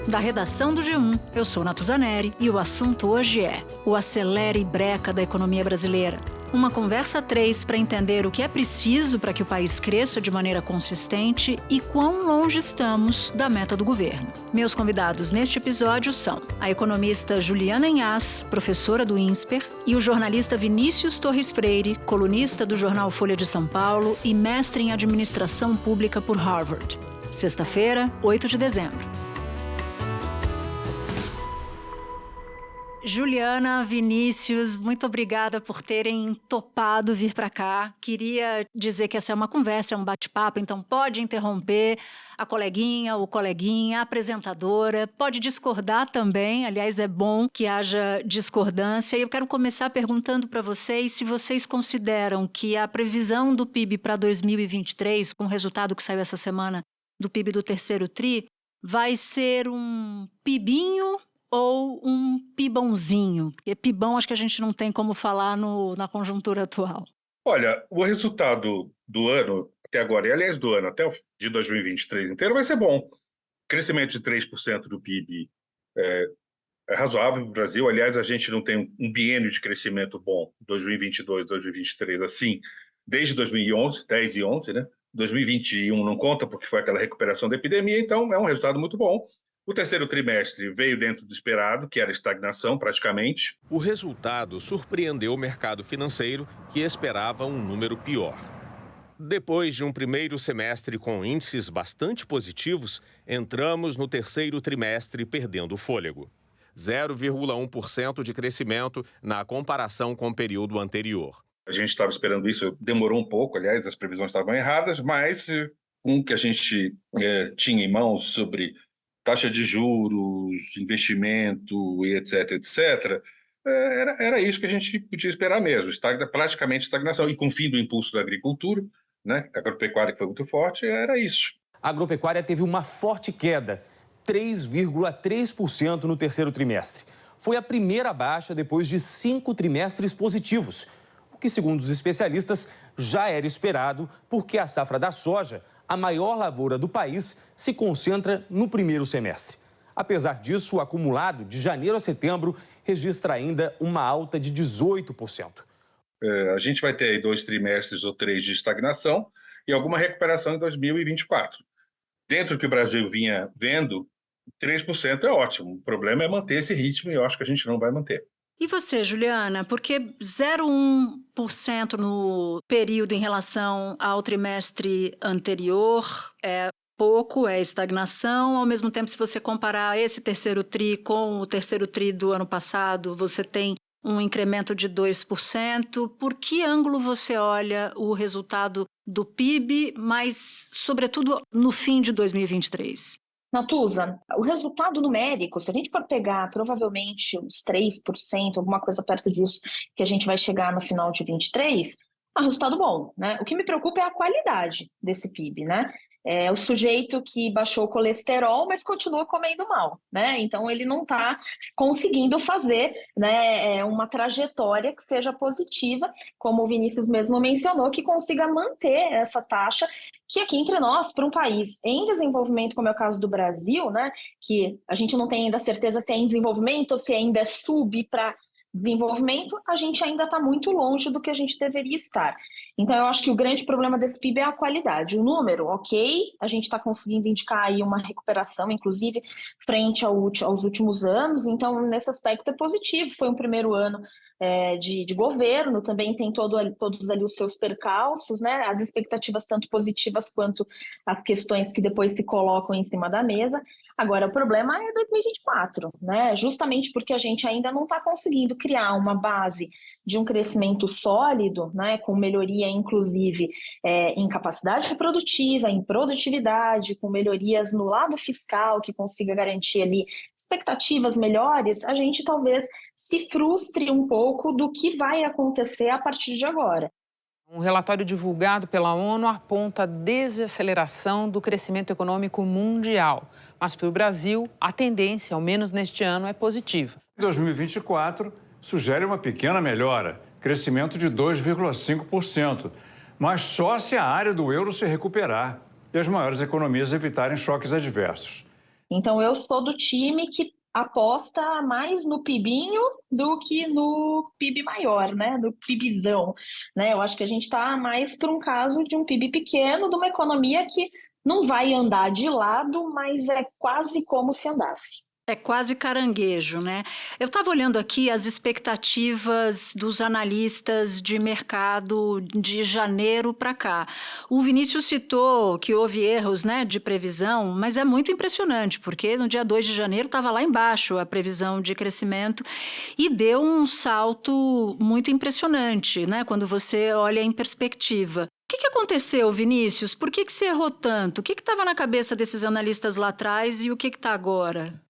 Da redação do G1, eu sou Natuzaneri e o assunto hoje é o acelere e breca da economia brasileira. Uma conversa a três para entender o que é preciso para que o país cresça de maneira consistente e quão longe estamos da meta do governo. Meus convidados neste episódio são a economista Juliana Inhace, professora do INSPER, e o jornalista Vinícius Torres Freire, colunista do jornal Folha de São Paulo e mestre em administração pública por Harvard. Sexta-feira, 8 de dezembro. Juliana, Vinícius, muito obrigada por terem topado vir para cá. Queria dizer que essa é uma conversa, é um bate-papo, então pode interromper a coleguinha, o coleguinha, a apresentadora, pode discordar também, aliás, é bom que haja discordância. E eu quero começar perguntando para vocês se vocês consideram que a previsão do PIB para 2023, com o resultado que saiu essa semana do PIB do terceiro TRI, vai ser um PIBinho ou um pibãozinho? Porque pibão acho que a gente não tem como falar na conjuntura atual. Olha, o resultado do ano até agora, e aliás do ano até o de 2023 inteiro, vai ser bom. Crescimento de 3% do PIB é razoável no Brasil. Aliás, a gente não tem um biênio de crescimento bom, 2022, 2023, assim, desde 2011, 10 e 11, né? 2021 não conta porque foi aquela recuperação da epidemia, então é um resultado muito bom. O terceiro trimestre veio dentro do esperado, que era estagnação praticamente. O resultado surpreendeu o mercado financeiro, que esperava um número pior. Depois de um primeiro semestre com índices bastante positivos, entramos no terceiro trimestre perdendo o fôlego. 0,1% de crescimento na comparação com o período anterior. A gente estava esperando isso, demorou um pouco, aliás, as previsões estavam erradas, mas com o que a gente tinha em mãos sobre taxa de juros, investimento, etc., era isso que a gente podia esperar mesmo, praticamente estagnação. E com o fim do impulso da agricultura, né, a agropecuária que foi muito forte, era isso. A agropecuária teve uma forte queda, 3,3% no terceiro trimestre. Foi a primeira baixa depois de 5 trimestres positivos, o que, segundo os especialistas, já era esperado porque a safra da soja, a maior lavoura do país, se concentra no primeiro semestre. Apesar disso, o acumulado de janeiro a setembro registra ainda uma alta de 18%. A gente vai ter aí 2 trimestres ou 3 de estagnação e alguma recuperação em 2024. Dentro do que o Brasil vinha vendo, 3% é ótimo. O problema é manter esse ritmo e eu acho que a gente não vai manter. E você, Juliana, porque 0,1% no período em relação ao trimestre anterior é pouco, é estagnação. Ao mesmo tempo, se você comparar esse terceiro TRI com o terceiro TRI do ano passado, você tem um incremento de 2%. Por que ângulo você olha o resultado do PIB, mas, sobretudo, no fim de 2023? Natuza, o resultado numérico, se a gente for pegar provavelmente uns 3%, alguma coisa perto disso, que a gente vai chegar no final de 23, é um resultado bom, né? O que me preocupa é a qualidade desse PIB, né? É o sujeito que baixou o colesterol, mas continua comendo mal, né? Então ele não está conseguindo fazer, né, uma trajetória que seja positiva, como o Vinícius mesmo mencionou, que consiga manter essa taxa, que aqui entre nós, para um país em desenvolvimento, como é o caso do Brasil, né, que a gente não tem ainda certeza se é em desenvolvimento ou se ainda é sub para desenvolvimento, a gente ainda está muito longe do que a gente deveria estar. Então, eu acho que o grande problema desse PIB é a qualidade. O número, ok, a gente está conseguindo indicar aí uma recuperação, inclusive, frente aos últimos anos, então, nesse aspecto é positivo. Foi um primeiro ano de governo, também tem todos ali os seus percalços, né? As expectativas tanto positivas quanto as questões que depois se colocam em cima da mesa. Agora, o problema é 2024, né? Justamente porque a gente ainda não está conseguindo criar uma base de um crescimento sólido, né? Com melhoria, inclusive, em capacidade produtiva, em produtividade, com melhorias no lado fiscal, que consiga garantir ali expectativas melhores, a gente talvez se frustre um pouco do que vai acontecer a partir de agora. Um relatório divulgado pela ONU aponta a desaceleração do crescimento econômico mundial. Mas para o Brasil, a tendência, ao menos neste ano, é positiva. Em 2024, sugere uma pequena melhora, crescimento de 2,5%, mas só se a área do euro se recuperar e as maiores economias evitarem choques adversos. Então, eu sou do time que aposta mais no PIBinho do que no PIB maior, né? Do PIBzão, né? Eu acho que a gente está mais para um caso de um PIB pequeno, de uma economia que não vai andar de lado, mas é quase como se andasse. É quase caranguejo, né? Eu estava olhando aqui as expectativas dos analistas de mercado de janeiro para cá. O Vinícius citou que houve erros, né, de previsão, mas é muito impressionante, porque no dia 2 de janeiro estava lá embaixo a previsão de crescimento e deu um salto muito impressionante, né, quando você olha em perspectiva. O que aconteceu, Vinícius? Por que você errou tanto? O que estava na cabeça desses analistas lá atrás e o que está agora?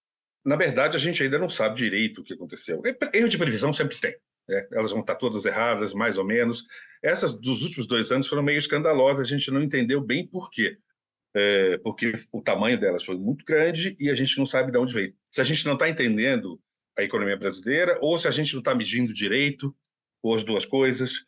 Na verdade, a gente ainda não sabe direito o que aconteceu. Erro de previsão sempre tem, né? Elas vão estar todas erradas, mais ou menos. Essas dos últimos 2 anos foram meio escandalosas, a gente não entendeu bem por quê. Porque o tamanho delas foi muito grande e a gente não sabe de onde veio. Se a gente não está entendendo a economia brasileira ou se a gente não está medindo direito, ou as duas coisas.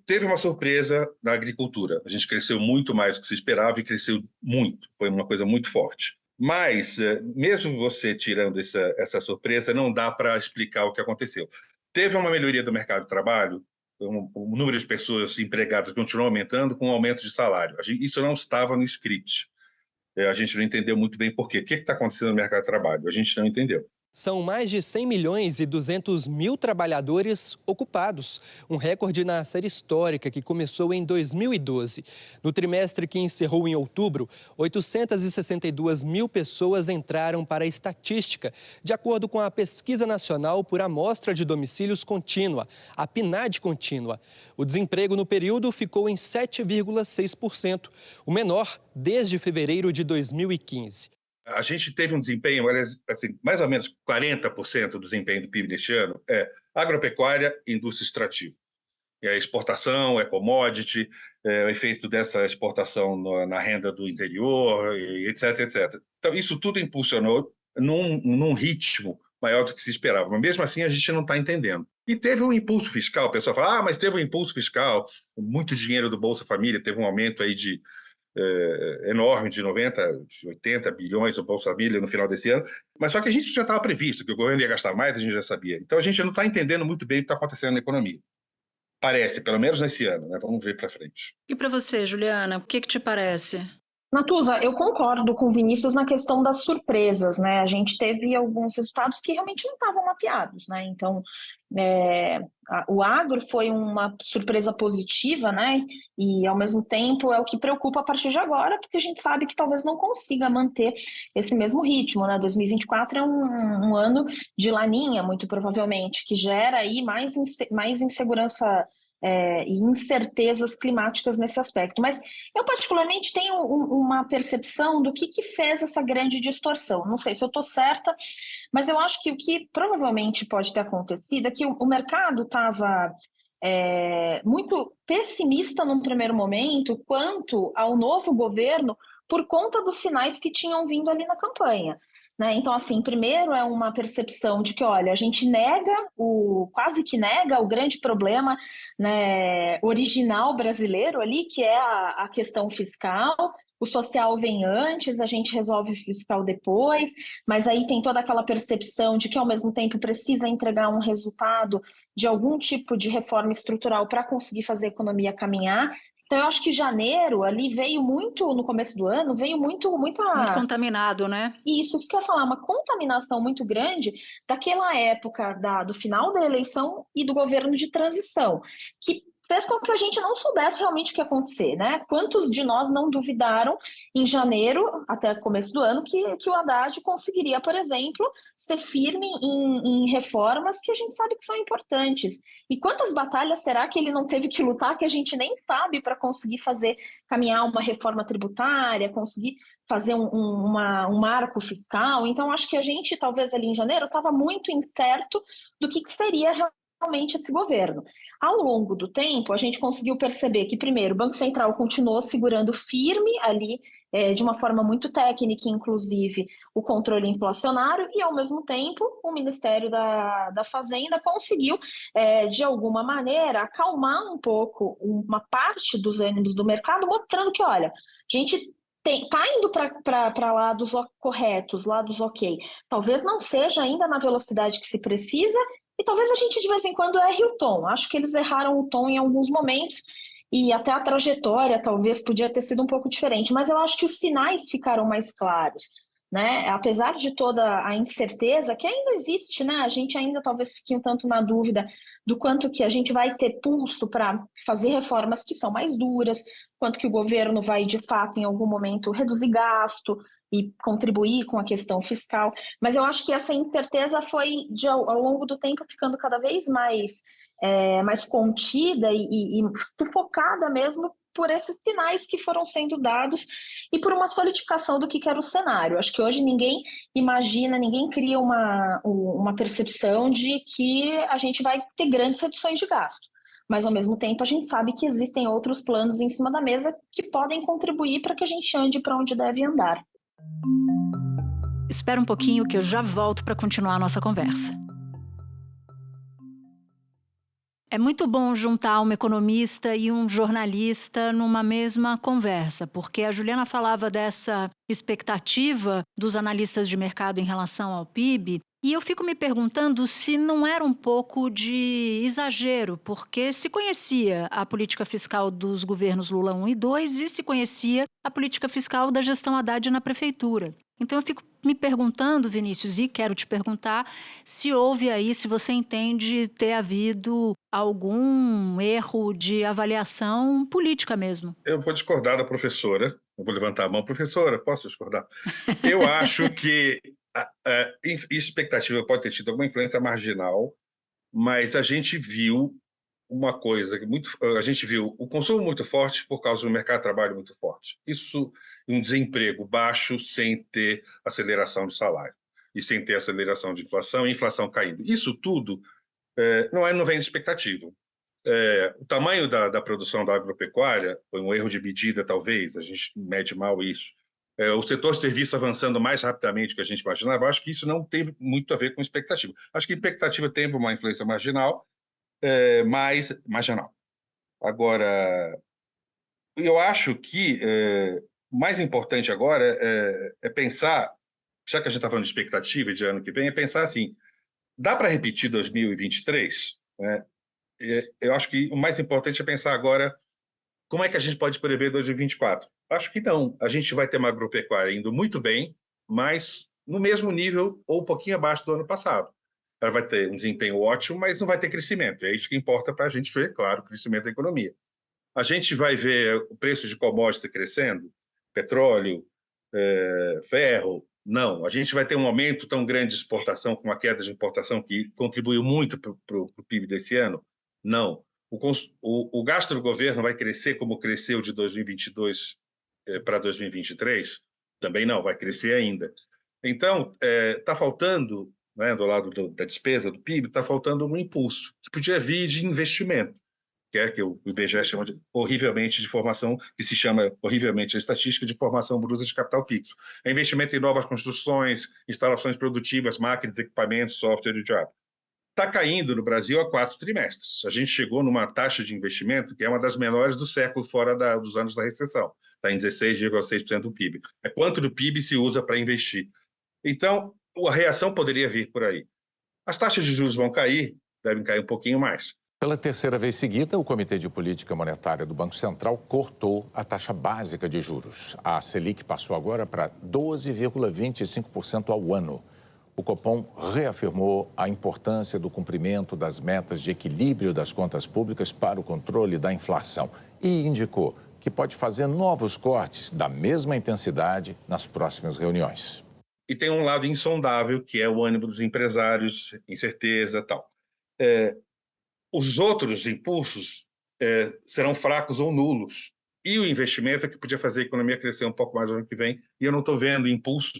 Teve uma surpresa na agricultura. A gente cresceu muito mais do que se esperava e cresceu muito. Foi uma coisa muito forte. Mas, mesmo você tirando essa surpresa, não dá para explicar o que aconteceu. Teve uma melhoria do mercado de trabalho, o número de pessoas empregadas continuou aumentando com o aumento de salário. Isso não estava no script. A gente não entendeu muito bem por quê. O que está acontecendo no mercado de trabalho? A gente não entendeu. São mais de 100 milhões e 200 mil trabalhadores ocupados, um recorde na série histórica que começou em 2012. No trimestre que encerrou em outubro, 862 mil pessoas entraram para a estatística, de acordo com a Pesquisa Nacional por Amostra de Domicílios Contínua, a PNAD contínua. O desemprego no período ficou em 7,6%, o menor desde fevereiro de 2015. A gente teve um desempenho, assim, mais ou menos 40% do desempenho do PIB deste ano é agropecuária e indústria extrativa. É exportação, é commodity, o efeito dessa exportação na renda do interior, etc, etc. Então, isso tudo impulsionou num ritmo maior do que se esperava. Mas, mesmo assim, a gente não está entendendo. E teve um impulso fiscal. O pessoal fala, mas teve um impulso fiscal, muito dinheiro do Bolsa Família, teve um aumento aí enorme de 90, 80 bilhões do Bolsa Família no final desse ano, mas só que a gente já estava previsto que o governo ia gastar mais, a gente já sabia. Então a gente não está entendendo muito bem o que está acontecendo na economia. Parece, pelo menos nesse ano, né? Vamos ver para frente. E para você, Juliana, o que te parece? Natuza, eu concordo com o Vinícius na questão das surpresas, né? A gente teve alguns resultados que realmente não estavam mapeados, né? Então, o agro foi uma surpresa positiva, né? E, ao mesmo tempo, é o que preocupa a partir de agora, porque a gente sabe que talvez não consiga manter esse mesmo ritmo, né? 2024 é um ano de laninha, muito provavelmente, que gera aí mais insegurança e incertezas climáticas nesse aspecto. Mas eu particularmente tenho uma percepção do que fez essa grande distorção. Não sei se eu estou certa, mas eu acho que o que provavelmente pode ter acontecido é que o mercado estava muito pessimista num primeiro momento quanto ao novo governo por conta dos sinais que tinham vindo ali na campanha. Né? Então, assim, primeiro é uma percepção de que, olha, a gente quase que nega o grande problema, né, original brasileiro ali, que é a questão fiscal. O social vem antes, a gente resolve o fiscal depois, mas aí tem toda aquela percepção de que, ao mesmo tempo, precisa entregar um resultado de algum tipo de reforma estrutural para conseguir fazer a economia caminhar. Então, eu acho que janeiro ali veio muito, no começo do ano, veio muita... Muito contaminado, né? Isso quer falar, uma contaminação muito grande daquela época do final da eleição e do governo de transição, que fez com que a gente não soubesse realmente o que ia acontecer, né? Quantos de nós não duvidaram em janeiro, até o começo do ano, que o Haddad conseguiria, por exemplo, ser firme em reformas que a gente sabe que são importantes. E quantas batalhas será que ele não teve que lutar que a gente nem sabe para conseguir caminhar uma reforma tributária, conseguir fazer um marco fiscal? Então, acho que a gente, talvez ali em janeiro, estava muito incerto do que seria realmente esse governo. Ao longo do tempo, a gente conseguiu perceber que, primeiro, o Banco Central continuou segurando firme ali, de uma forma muito técnica, inclusive, o controle inflacionário, e, ao mesmo tempo, o Ministério da Fazenda conseguiu, de alguma maneira, acalmar um pouco uma parte dos ânimos do mercado, mostrando que, olha, a gente está indo para lados corretos, lados ok. Talvez não seja ainda na velocidade que se precisa, e talvez a gente de vez em quando erre o tom. Acho que eles erraram o tom em alguns momentos, e até a trajetória talvez podia ter sido um pouco diferente, mas eu acho que os sinais ficaram mais claros, né? Apesar de toda a incerteza que ainda existe, né? A gente ainda talvez fique um tanto na dúvida do quanto que a gente vai ter pulso para fazer reformas que são mais duras, quanto que o governo vai, de fato, em algum momento, reduzir gasto e contribuir com a questão fiscal. Mas eu acho que essa incerteza foi, ao longo do tempo, ficando cada vez mais contida e sufocada mesmo por esses sinais que foram sendo dados e por uma solidificação do que era o cenário. Acho que hoje ninguém imagina, ninguém cria uma percepção de que a gente vai ter grandes reduções de gasto. Mas, ao mesmo tempo, a gente sabe que existem outros planos em cima da mesa que podem contribuir para que a gente ande para onde deve andar. Espera um pouquinho que eu já volto para continuar a nossa conversa. É muito bom juntar uma economista e um jornalista numa mesma conversa, porque a Juliana falava dessa expectativa dos analistas de mercado em relação ao PIB, e eu fico me perguntando se não era um pouco de exagero, porque se conhecia a política fiscal dos governos Lula 1 e 2 e se conhecia a política fiscal da gestão Haddad na prefeitura. Então eu fico me perguntando, Vinícius, e quero te perguntar se houve aí, se você entende ter havido algum erro de avaliação política mesmo. Eu vou discordar da professora, eu vou levantar a mão. Professora, posso discordar? Eu acho que a expectativa pode ter tido alguma influência marginal, mas a gente viu uma coisa, a gente viu o consumo muito forte por causa do mercado de trabalho muito forte. Isso, um desemprego baixo sem ter aceleração de salário e sem ter aceleração de inflação e inflação caindo. Isso tudo não vem de expectativa. O tamanho da produção da agropecuária foi um erro de medida, talvez, a gente mede mal isso. O setor de serviço avançando mais rapidamente do que a gente imaginava, eu acho que isso não teve muito a ver com expectativa. Acho que a expectativa teve uma influência marginal, mais marginal. Agora, eu acho que o mais importante agora é pensar, já que a gente está falando de expectativa de ano que vem, é pensar assim, dá para repetir 2023? Né? Eu acho que o mais importante é pensar agora como é que a gente pode prever 2024. Acho que não. A gente vai ter uma agropecuária indo muito bem, mas no mesmo nível ou um pouquinho abaixo do ano passado. Ela vai ter um desempenho ótimo, mas não vai ter crescimento. É isso que importa para a gente ver, claro, o crescimento da economia. A gente vai ver o preço de commodities crescendo, petróleo, ferro. Não, a gente vai ter um aumento tão grande de exportação, com uma queda de importação que contribuiu muito para o PIB desse ano? Não. O gasto do governo vai crescer como cresceu de 2022 para 2023? Também não, vai crescer ainda. Então, está faltando, né, do lado da despesa do PIB, está faltando um impulso, que podia vir de investimento, que o IBGE chama horrivelmente de formação, que se chama horrivelmente a estatística de formação bruta de capital fixo. É investimento em novas construções, instalações produtivas, máquinas, equipamentos, software e job. Está caindo no Brasil há 4 trimestres. A gente chegou numa taxa de investimento que é uma das menores do século, fora dos anos da recessão. Está em 16,6% do PIB. É quanto do PIB se usa para investir. Então, a reação poderia vir por aí. As taxas de juros vão cair, devem cair um pouquinho mais. Pela terceira vez seguida, o Comitê de Política Monetária do Banco Central cortou a taxa básica de juros. A Selic passou agora para 12,25% ao ano. O Copom reafirmou a importância do cumprimento das metas de equilíbrio das contas públicas para o controle da inflação e indicou que pode fazer novos cortes da mesma intensidade nas próximas reuniões. E tem um lado insondável, que é o ânimo dos empresários, incerteza e tal. Os outros impulsos serão fracos ou nulos. E o investimento é que podia fazer a economia crescer um pouco mais no ano que vem, e eu não estou vendo impulsos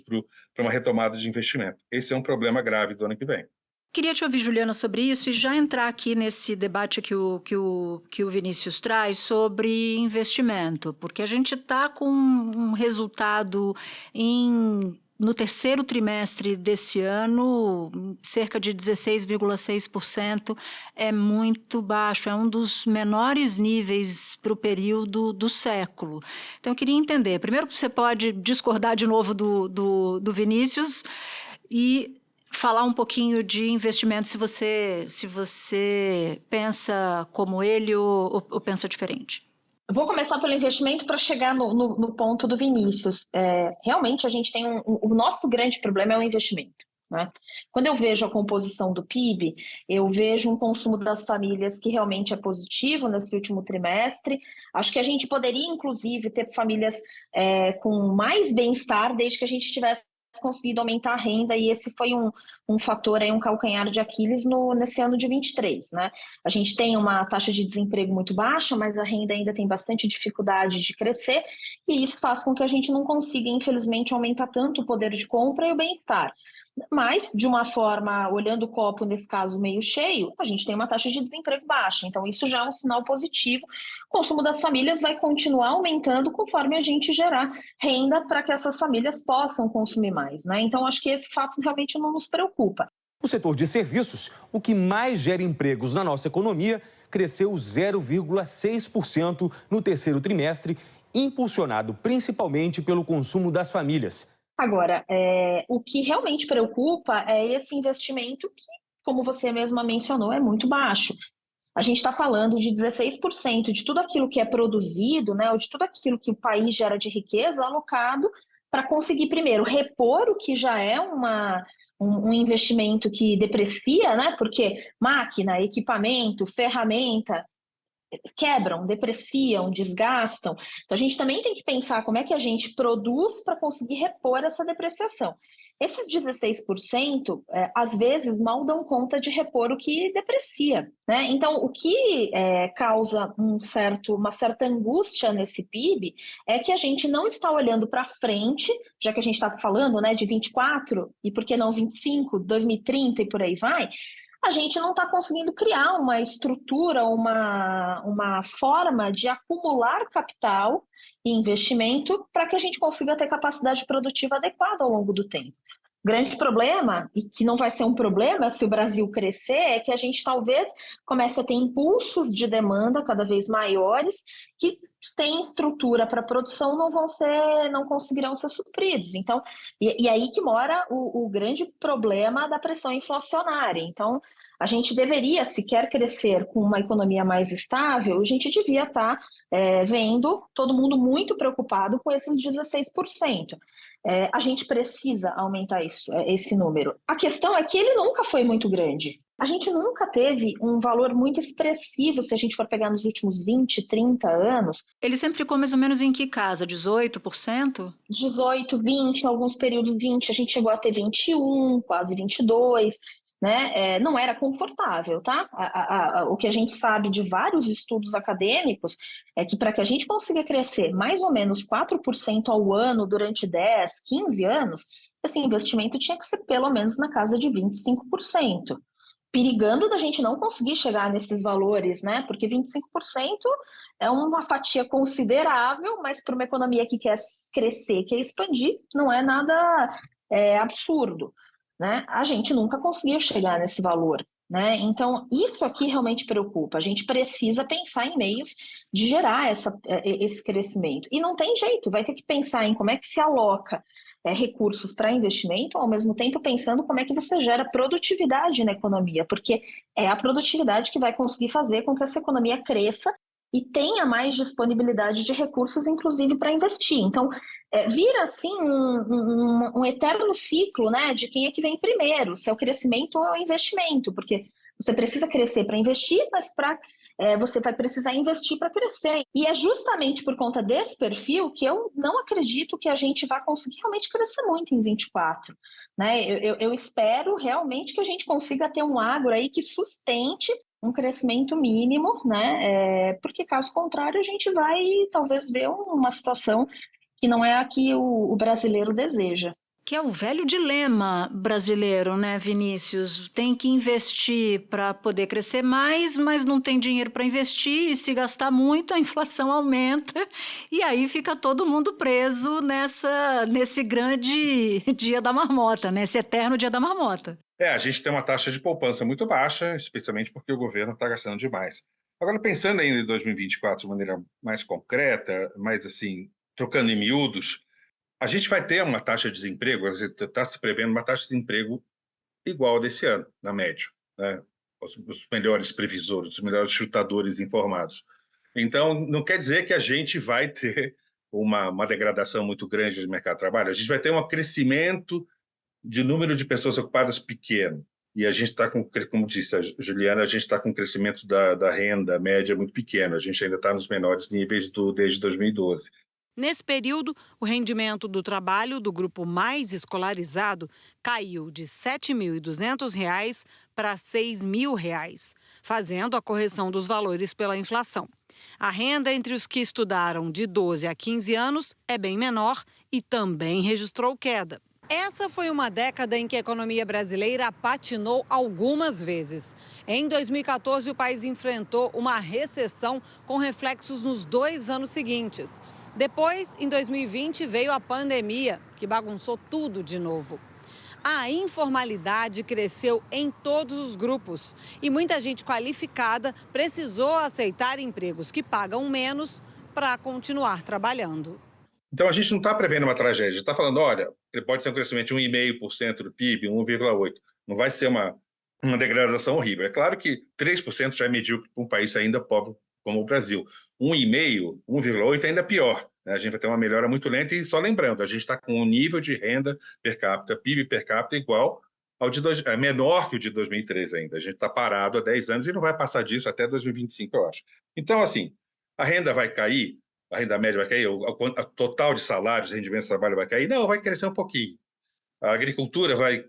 para uma retomada de investimento. Esse é um problema grave do ano que vem. Queria te ouvir, Juliana, sobre isso e já entrar aqui nesse debate que o Vinícius traz sobre investimento, porque a gente está com um resultado em no terceiro trimestre desse ano, cerca de 16,6%, é muito baixo, é um dos menores níveis para o período do século. Então, eu queria entender, primeiro você pode discordar de novo do Vinícius e falar um pouquinho de investimento, se você pensa como ele ou pensa diferente. Vou começar pelo investimento para chegar no ponto do Vinícius. Realmente, a gente tem o nosso grande problema é o investimento, né? Quando eu vejo a composição do PIB, eu vejo um consumo das famílias que realmente é positivo nesse último trimestre. Acho que a gente poderia, inclusive, ter famílias com mais bem-estar desde que a gente tivesse conseguido aumentar a renda, e esse foi um fator, um calcanhar de Aquiles nesse ano de 23, né? A gente tem uma taxa de desemprego muito baixa, mas a renda ainda tem bastante dificuldade de crescer, e isso faz com que a gente não consiga, infelizmente, aumentar tanto o poder de compra e o bem-estar. Mas, de uma forma, olhando o copo, nesse caso, meio cheio, a gente tem uma taxa de desemprego baixa. Então, isso já é um sinal positivo. O consumo das famílias vai continuar aumentando conforme a gente gerar renda para que essas famílias possam consumir mais, né? Então, acho que esse fato realmente não nos preocupa. No setor de serviços, o que mais gera empregos na nossa economia, cresceu 0,6% no terceiro trimestre, impulsionado principalmente pelo consumo das famílias. Agora, o que realmente preocupa é esse investimento que, como você mesma mencionou, é muito baixo. A gente está falando de 16% de tudo aquilo que é produzido, né, ou de tudo aquilo que o país gera de riqueza alocado para conseguir, primeiro, repor o que já é um investimento que deprecia, né, porque máquina, equipamento, ferramenta quebram, depreciam, desgastam. Então, a gente também tem que pensar como é que a gente produz para conseguir repor essa depreciação. Esses 16%, às vezes, mal dão conta de repor o que deprecia, né? Então, o que causa uma certa angústia nesse PIB é que a gente não está olhando para frente, já que a gente está falando, né, de 24, e por que não 25, 2030 e por aí vai, a gente não está conseguindo criar uma estrutura, uma forma de acumular capital e investimento para que a gente consiga ter capacidade produtiva adequada ao longo do tempo. O grande problema, e que não vai ser um problema se o Brasil crescer, é que a gente talvez comece a ter impulsos de demanda cada vez maiores que, sem estrutura para produção, não conseguirão ser supridos. Então, e aí que mora o grande problema da pressão inflacionária. Então, a gente deveria, se quer crescer com uma economia mais estável, a gente devia estar vendo todo mundo muito preocupado com esses 16%. A gente precisa aumentar esse número. A questão é que ele nunca foi muito grande. A gente nunca teve um valor muito expressivo, se a gente for pegar nos últimos 20, 30 anos. Ele sempre ficou mais ou menos em que casa? 18%? 18, 20, em alguns períodos 20, a gente chegou a ter 21, quase 22%. Né? Não era confortável, tá? O que a gente sabe de vários estudos acadêmicos é que para que a gente consiga crescer mais ou menos 4% ao ano durante 10, 15 anos, esse investimento tinha que ser pelo menos na casa de 25%. Perigando da gente não conseguir chegar nesses valores, né? Porque 25% é uma fatia considerável, mas para uma economia que quer crescer, quer expandir, não é nada absurdo. Né? A gente nunca conseguiu chegar nesse valor, né? Então, isso aqui realmente preocupa. A gente precisa pensar em meios de gerar esse crescimento. E não tem jeito, vai ter que pensar em como é que se aloca recursos para investimento, ao mesmo tempo pensando como é que você gera produtividade na economia, porque é a produtividade que vai conseguir fazer com que essa economia cresça e tenha mais disponibilidade de recursos, inclusive para investir. Então, vira assim um eterno ciclo, né, de quem é que vem primeiro, se é o crescimento ou é o investimento, porque você precisa crescer para investir, mas você vai precisar investir para crescer. E é justamente por conta desse perfil que eu não acredito que a gente vai conseguir realmente crescer muito em 24. Né? Eu espero realmente que a gente consiga ter um agro aí que sustente um crescimento mínimo, né? Porque caso contrário a gente vai talvez ver uma situação que não é a que o brasileiro deseja. Que é o velho dilema brasileiro, né, Vinícius? Tem que investir para poder crescer mais, mas não tem dinheiro para investir, e se gastar muito, a inflação aumenta, e aí fica todo mundo preso nesse grande dia da marmota, nesse eterno dia da marmota. A gente tem uma taxa de poupança muito baixa, especialmente porque o governo está gastando demais. Agora, pensando ainda em 2024 de maneira mais concreta, mais assim, trocando em miúdos, a gente vai ter uma taxa de desemprego, a gente está se prevendo uma taxa de desemprego igual desse ano, na média, né? Os melhores previsores, os melhores chutadores informados. Então, não quer dizer que a gente vai ter uma degradação muito grande do mercado de trabalho, a gente vai ter um crescimento de número de pessoas ocupadas pequeno. E a gente está com, como disse a Juliana, a gente está com um crescimento da renda média muito pequeno, a gente ainda está nos menores níveis desde 2012. Nesse período, o rendimento do trabalho do grupo mais escolarizado caiu de R$ 7.200 para R$ 6.000, fazendo a correção dos valores pela inflação. A renda entre os que estudaram de 12 a 15 anos é bem menor e também registrou queda. Essa foi uma década em que a economia brasileira patinou algumas vezes. Em 2014, o país enfrentou uma recessão com reflexos nos 2 anos seguintes. Depois, em 2020, veio a pandemia, que bagunçou tudo de novo. A informalidade cresceu em todos os grupos e muita gente qualificada precisou aceitar empregos que pagam menos para continuar trabalhando. Então, a gente não está prevendo uma tragédia. A gente está falando, olha, pode ser um crescimento de 1,5% do PIB, 1,8%. Não vai ser uma degradação horrível. É claro que 3% já é medíocre para um país ainda pobre como o Brasil. 1,5%, 1,8% ainda é pior. Né? A gente vai ter uma melhora muito lenta e só lembrando, a gente está com um nível de renda per capita, PIB per capita igual ao menor que o de 2013 ainda. A gente está parado há 10 anos e não vai passar disso até 2025, eu acho. Então, assim, a renda vai cair, a renda média vai cair, a total de salários, rendimentos de trabalho vai cair? Não, vai crescer um pouquinho. A agricultura vai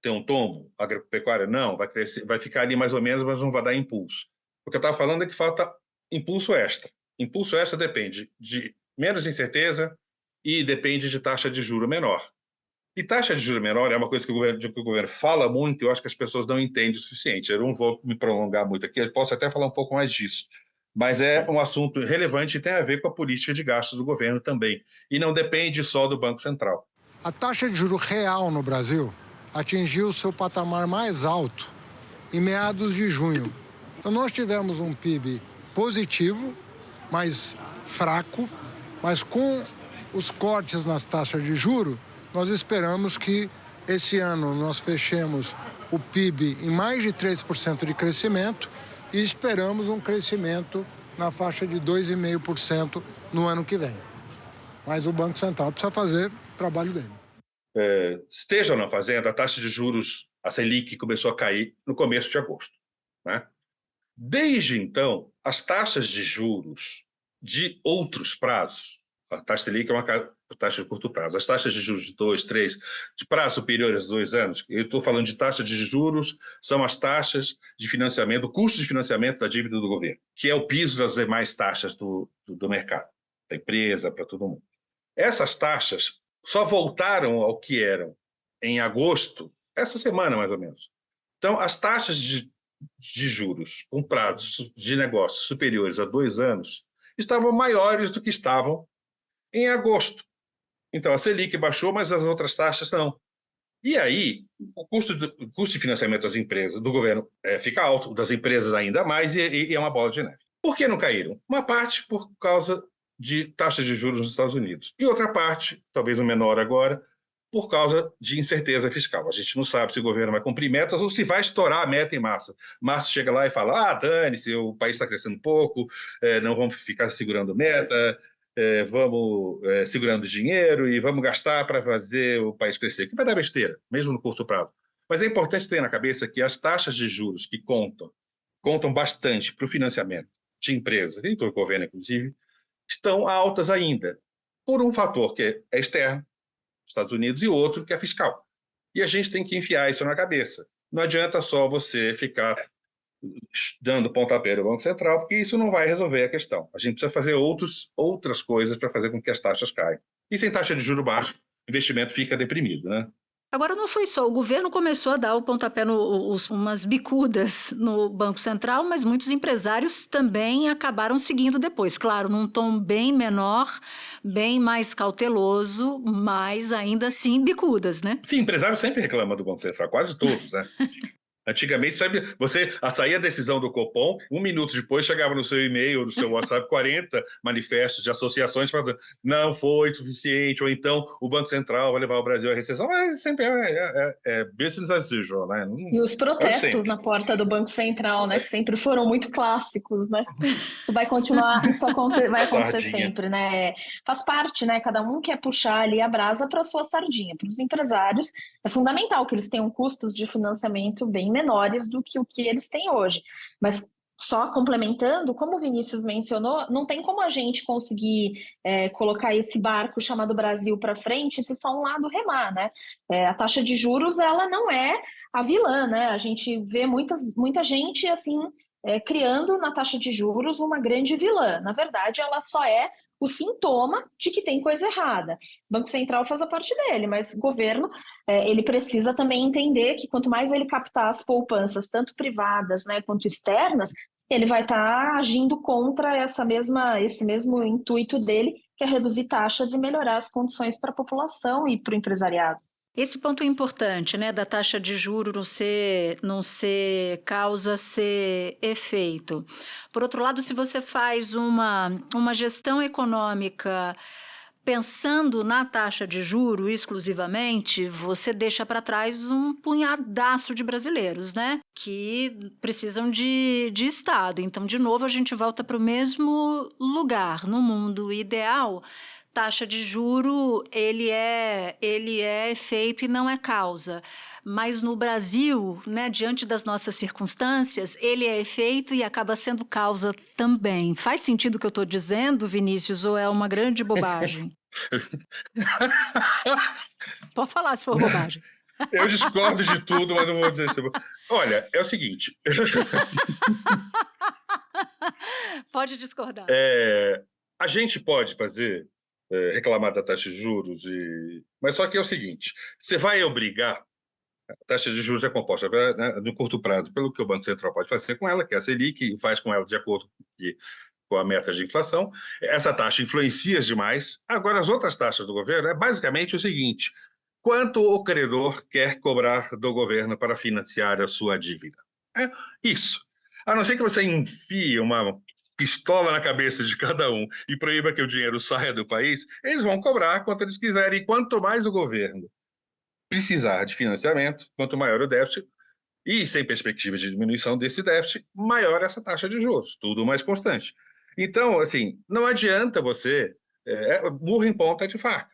ter um tombo, a agropecuária não, vai crescer, vai ficar ali mais ou menos, mas não vai dar impulso. O que eu estava falando é que falta impulso extra. Impulso extra depende de menos incerteza e depende de taxa de juro menor. E taxa de juro menor é uma coisa que o governo fala muito e eu acho que as pessoas não entendem o suficiente. Eu não vou me prolongar muito aqui, eu posso até falar um pouco mais disso. Mas é um assunto relevante e tem a ver com a política de gastos do governo também. E não depende só do Banco Central. A taxa de juros real no Brasil atingiu seu patamar mais alto em meados de junho. Então, nós tivemos um PIB positivo, mas fraco, mas com os cortes nas taxas de juros, nós esperamos que esse ano nós fechemos o PIB em mais de 3% de crescimento e esperamos um crescimento na faixa de 2,5% no ano que vem. Mas o Banco Central precisa fazer o trabalho dele. Esteja ou não fazendo, a taxa de juros, a Selic, começou a cair no começo de agosto, né? Desde então, as taxas de juros de outros prazos, a taxa Selic é uma taxa de curto prazo, as taxas de juros de 2, 3, de prazo superiores a 2 anos, eu estou falando de taxa de juros, são as taxas de financiamento, o custo de financiamento da dívida do governo, que é o piso das demais taxas do mercado, da empresa, para todo mundo. Essas taxas só voltaram ao que eram em agosto, essa semana mais ou menos. Então, as taxas de juros com prazos de negócios superiores a 2 anos estavam maiores do que estavam em agosto. Então, a Selic baixou, mas as outras taxas não. E aí, o custo de financiamento das empresas, do governo, fica alto, das empresas ainda mais, e é uma bola de neve. Por que não caíram? Uma parte por causa de taxas de juros nos Estados Unidos. E outra parte, talvez o menor agora, por causa de incerteza fiscal. A gente não sabe se o governo vai cumprir metas ou se vai estourar a meta em março. Março chega lá e fala, dane-se, o país está crescendo pouco, não vamos ficar segurando meta, vamos segurando dinheiro e vamos gastar para fazer o país crescer, que vai dar besteira, mesmo no curto prazo. Mas é importante ter na cabeça que as taxas de juros que contam bastante para o financiamento de empresas, e do governo inclusive, estão altas ainda, por um fator que é externo, Estados Unidos, e outro que é fiscal. E a gente tem que enfiar isso na cabeça. Não adianta só você ficar dando pontapé no Banco Central, porque isso não vai resolver a questão. A gente precisa fazer outras coisas para fazer com que as taxas caiam. E sem taxa de juros baixa, investimento fica deprimido, né? Agora, não foi só, o governo começou a dar o pontapé, umas bicudas no Banco Central, mas muitos empresários também acabaram seguindo depois. Claro, num tom bem menor, bem mais cauteloso, mas ainda assim bicudas, né? Sim, empresário sempre reclama do Banco Central, quase todos, né? Antigamente, sabe, você saía a decisão do Copom, 1 minuto depois chegava no seu e-mail, no seu WhatsApp, 40 manifestos de associações falando não foi suficiente, ou então o Banco Central vai levar o Brasil à recessão. Mas sempre é business as usual, né? E os protestos na porta do Banco Central, né, que sempre foram muito clássicos, né? Isso vai continuar, vai acontecer sempre, né? Faz parte, né? Cada um quer puxar ali a brasa para a sua sardinha. Para os empresários, é fundamental que eles tenham custos de financiamento bem menores do que o que eles têm hoje. Mas só complementando, como o Vinícius mencionou, não tem como a gente conseguir colocar esse barco chamado Brasil para frente se só um lado remar, né? A taxa de juros, ela não é a vilã, né? A gente vê muita gente assim criando na taxa de juros uma grande vilã. Na verdade, ela só é o sintoma de que tem coisa errada. O Banco Central faz a parte dele, mas o governo ele precisa também entender que quanto mais ele captar as poupanças, tanto privadas, né, quanto externas, ele vai estar agindo contra esse mesmo intuito dele, que é reduzir taxas e melhorar as condições para a população e para o empresariado. Esse ponto é importante, né, da taxa de juros não ser causa, ser efeito. Por outro lado, se você faz uma gestão econômica pensando na taxa de juro exclusivamente, você deixa para trás um punhadaço de brasileiros, né, que precisam de Estado. Então, de novo, a gente volta para o mesmo lugar. No mundo ideal, taxa de juro, ele é efeito e não é causa. Mas no Brasil, né, diante das nossas circunstâncias, ele é efeito e acaba sendo causa também. Faz sentido o que eu estou dizendo, Vinícius, ou é uma grande bobagem? Pode falar se for bobagem. Eu discordo de tudo, mas não vou dizer isso. Olha, é o seguinte. Pode discordar. A gente pode reclamar da taxa de juros, mas só que é o seguinte, você vai obrigar, a taxa de juros é composta, né, no curto prazo, pelo que o Banco Central pode fazer com ela, que é a Selic, e faz com ela de acordo com a meta de inflação. Essa taxa influencia demais. Agora, as outras taxas do governo é basicamente o seguinte, quanto o credor quer cobrar do governo para financiar a sua dívida? É isso. A não ser que você enfie uma pistola na cabeça de cada um e proíba que o dinheiro saia do país, eles vão cobrar quanto eles quiserem. E quanto mais o governo precisar de financiamento, quanto maior o déficit, e sem perspectiva de diminuição desse déficit, maior essa taxa de juros, tudo mais constante. Então, assim, não adianta você... burro em ponta de faca.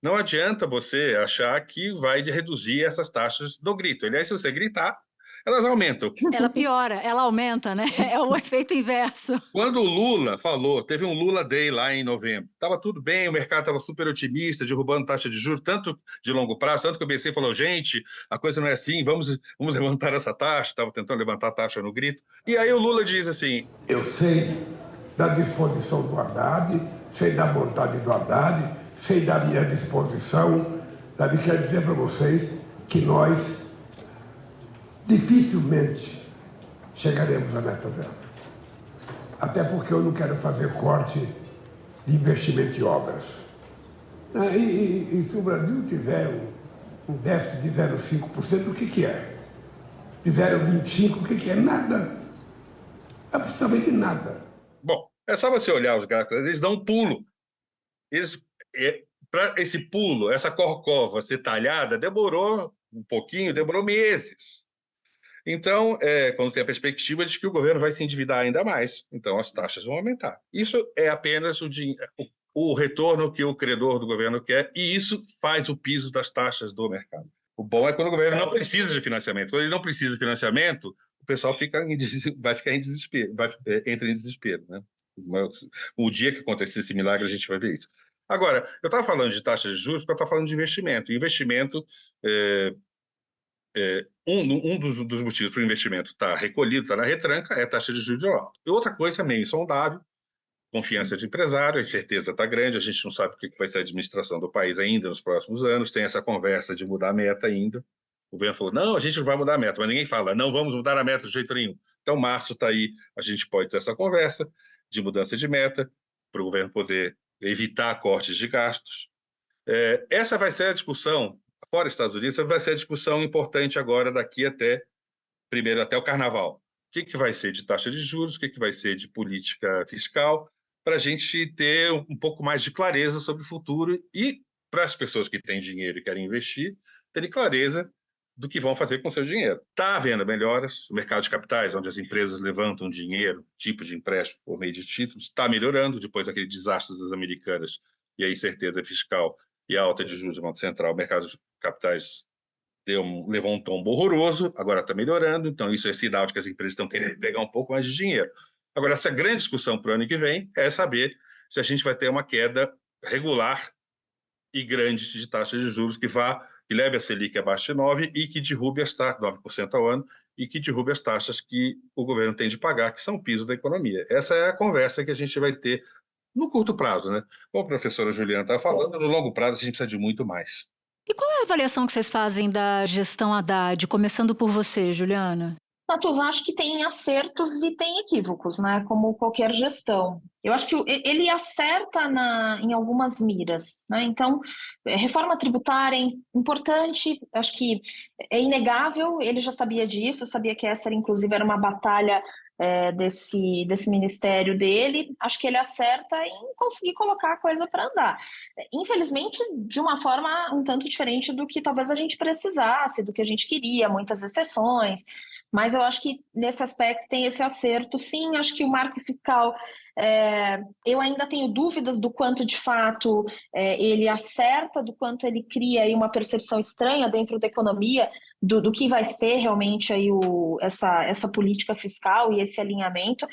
Não adianta você achar que vai reduzir essas taxas do grito. Aliás, se você gritar, elas aumentam. Ela piora, ela aumenta, né? É o efeito inverso. Quando o Lula falou, teve um Lula Day lá em novembro, estava tudo bem, o mercado estava super otimista, derrubando taxa de juros, tanto de longo prazo, tanto que o BC falou, gente, a coisa não é assim, vamos levantar essa taxa, estava tentando levantar a taxa no grito. E aí o Lula diz assim... Eu sei da disposição do Haddad, sei da vontade do Haddad, sei da minha disposição, sabe, quero dizer para vocês que nós dificilmente chegaremos à meta zero. Até porque eu não quero fazer corte de investimento em obras. E se o Brasil tiver um déficit de 0,5%, o que é? De 0,25%, o que é? Nada. Absolutamente nada. Bom, é só você olhar os gráficos, eles dão um pulo. Para esse pulo, essa corcova ser talhada, demorou um pouquinho, demorou meses. Então, quando tem a perspectiva de que o governo vai se endividar ainda mais, então as taxas vão aumentar. Isso é apenas o retorno que o credor do governo quer, e isso faz o piso das taxas do mercado. O bom é quando o governo não precisa de financiamento. Quando ele não precisa de financiamento, o pessoal vai ficar em desespero, entra em desespero, né? O dia que acontecer esse milagre, a gente vai ver isso. Agora, eu estava falando de taxas de juros porque eu estava falando de investimento. Investimento... um dos motivos para o investimento estar recolhido, estar na retranca, é a taxa de juros alta. E outra coisa meio insondável confiança de empresário, a incerteza está grande, a gente não sabe o que vai ser a administração do país ainda nos próximos anos, tem essa conversa de mudar a meta ainda. O governo falou, não, a gente não vai mudar a meta, mas ninguém fala, não vamos mudar a meta de jeito nenhum. Então, março está aí, a gente pode ter essa conversa de mudança de meta, para o governo poder evitar cortes de gastos. Essa vai ser a discussão, fora Estados Unidos, essa vai ser a discussão importante agora, daqui primeiro até o Carnaval. O que vai ser de taxa de juros, o que vai ser de política fiscal, para a gente ter um pouco mais de clareza sobre o futuro e, para as pessoas que têm dinheiro e querem investir, terem clareza do que vão fazer com o seu dinheiro. Está havendo melhoras, o mercado de capitais, onde as empresas levantam dinheiro, tipo de empréstimo por meio de títulos, está melhorando, depois daquele desastre das americanas e a incerteza fiscal e a alta de juros do Banco Central, o mercado de capitais levou um tombo horroroso, agora está melhorando, então isso é sinal de que as empresas estão querendo pegar um pouco mais de dinheiro. Agora, essa grande discussão para o ano que vem é saber se a gente vai ter uma queda regular e grande de taxa de juros que leve a Selic abaixo de 9% e que derrube as taxas, 9% ao ano, e que derrube as taxas que o governo tem de pagar, que são o piso da economia. Essa é a conversa que a gente vai ter no curto prazo, né? Como a professora Juliana estava falando, no longo prazo a gente precisa de muito mais. E qual é a avaliação que vocês fazem da gestão Haddad, começando por você, Juliana? Natuza, acho que tem acertos e tem equívocos, né? Como qualquer gestão. Eu acho que ele acerta em algumas miras, né? Então, reforma tributária é importante, acho que é inegável, ele já sabia disso, sabia que essa, inclusive, era uma batalha desse ministério dele. Acho que ele acerta em conseguir colocar a coisa para andar. Infelizmente, de uma forma um tanto diferente do que talvez a gente precisasse, do que a gente queria, muitas exceções. Mas eu acho que nesse aspecto tem esse acerto, sim. Acho que o marco fiscal, eu ainda tenho dúvidas do quanto de fato ele acerta, do quanto ele cria aí uma percepção estranha dentro da economia do que vai ser realmente aí essa política fiscal e esse alinhamento.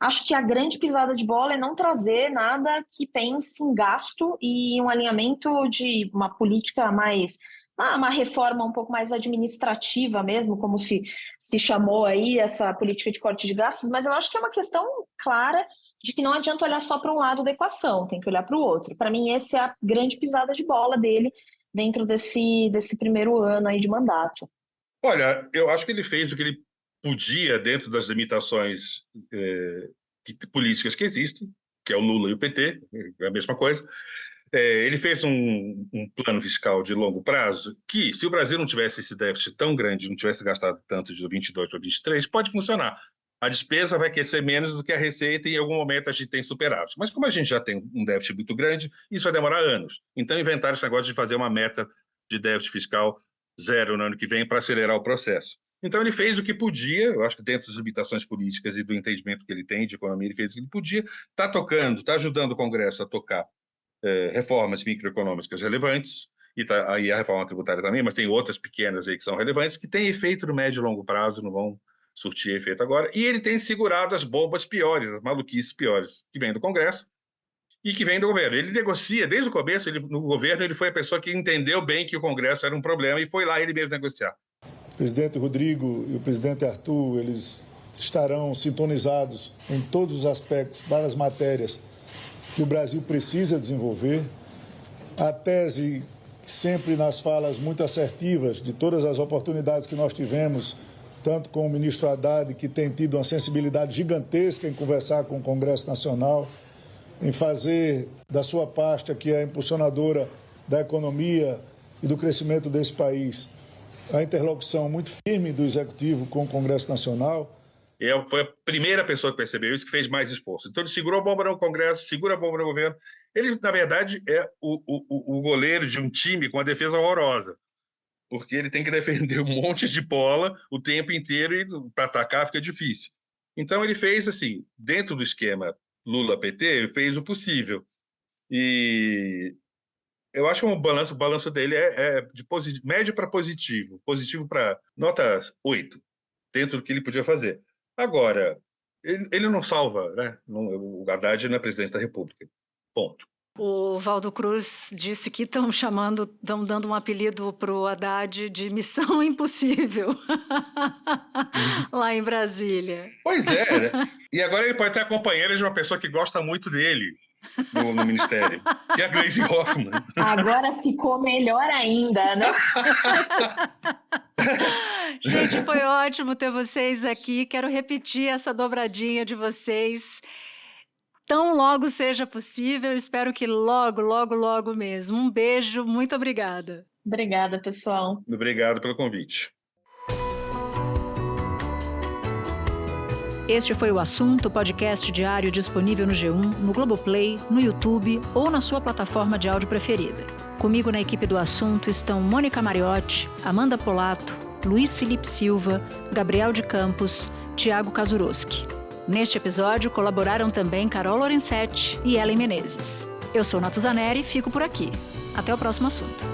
Acho que a grande pisada de bola é não trazer nada que pense em gasto e um alinhamento de uma política mais... uma reforma um pouco mais administrativa mesmo, como se chamou aí essa política de corte de gastos, mas eu acho que é uma questão clara de que não adianta olhar só para um lado da equação, tem que olhar para o outro. Para mim, essa é a grande pisada de bola dele dentro desse primeiro ano aí de mandato. Olha, eu acho que ele fez o que ele podia dentro das limitações políticas que existem, que é o Lula e o PT, é a mesma coisa. Ele fez um plano fiscal de longo prazo que, se o Brasil não tivesse esse déficit tão grande, não tivesse gastado tanto de 22 para 23, pode funcionar. A despesa vai crescer menos do que a receita e em algum momento a gente tem superávit. Mas como a gente já tem um déficit muito grande, isso vai demorar anos. Então inventaram esse negócio de fazer uma meta de déficit fiscal zero no ano que vem para acelerar o processo. Então ele fez o que podia, eu acho que dentro das limitações políticas e do entendimento que ele tem de economia, ele fez o que ele podia, está tocando, está ajudando o Congresso a tocar reformas microeconômicas relevantes, e aí a reforma tributária também, mas tem outras pequenas aí que são relevantes, que têm efeito no médio e longo prazo, não vão surtir efeito agora, e ele tem segurado as bombas piores, as maluquices piores, que vêm do Congresso e que vêm do governo. Ele negocia, desde o começo, no governo, ele foi a pessoa que entendeu bem que o Congresso era um problema e foi lá ele mesmo negociar. O presidente Rodrigo e o presidente Arthur, eles estarão sintonizados em todos os aspectos, várias matérias que o Brasil precisa desenvolver. A tese, sempre nas falas muito assertivas de todas as oportunidades que nós tivemos, tanto com o ministro Haddad, que tem tido uma sensibilidade gigantesca em conversar com o Congresso Nacional, em fazer da sua pasta, que é a impulsionadora da economia e do crescimento desse país, a interlocução muito firme do Executivo com o Congresso Nacional. Foi a primeira pessoa que percebeu isso, que fez mais esforço. Então ele segurou a bomba no Congresso, segura a bomba no governo. Ele, na verdade, é o goleiro de um time com uma defesa horrorosa, porque ele tem que defender um monte de bola o tempo inteiro e para atacar fica difícil. Então ele fez assim, dentro do esquema Lula-PT, ele fez o possível. E eu acho que o balanço dele é de médio para positivo para nota 8, dentro do que ele podia fazer. Agora, ele não salva, né? O Haddad não é presidente da República. Ponto. O Valdo Cruz disse que estão dando um apelido para o Haddad de Missão Impossível, lá em Brasília. Pois é, né? E agora ele pode ter a companheira de uma pessoa que gosta muito dele no Ministério, que é a Gleisi Hoffmann. Agora ficou melhor ainda, né? Gente, foi ótimo ter vocês aqui. Quero repetir essa dobradinha de vocês. Tão logo seja possível, espero que logo, logo, logo mesmo. Um beijo, muito obrigada. Obrigada, pessoal. Obrigado pelo convite. Este foi o Assunto, podcast diário disponível no G1, no Globoplay, no YouTube ou na sua plataforma de áudio preferida. Comigo na equipe do Assunto estão Mônica Mariotti, Amanda Polato, Luiz Felipe Silva, Gabriel de Campos, Thiago Kazuroski. Neste episódio, colaboraram também Carol Lorenzetti e Ellen Menezes. Eu sou Natuzaneri e fico por aqui. Até o próximo assunto.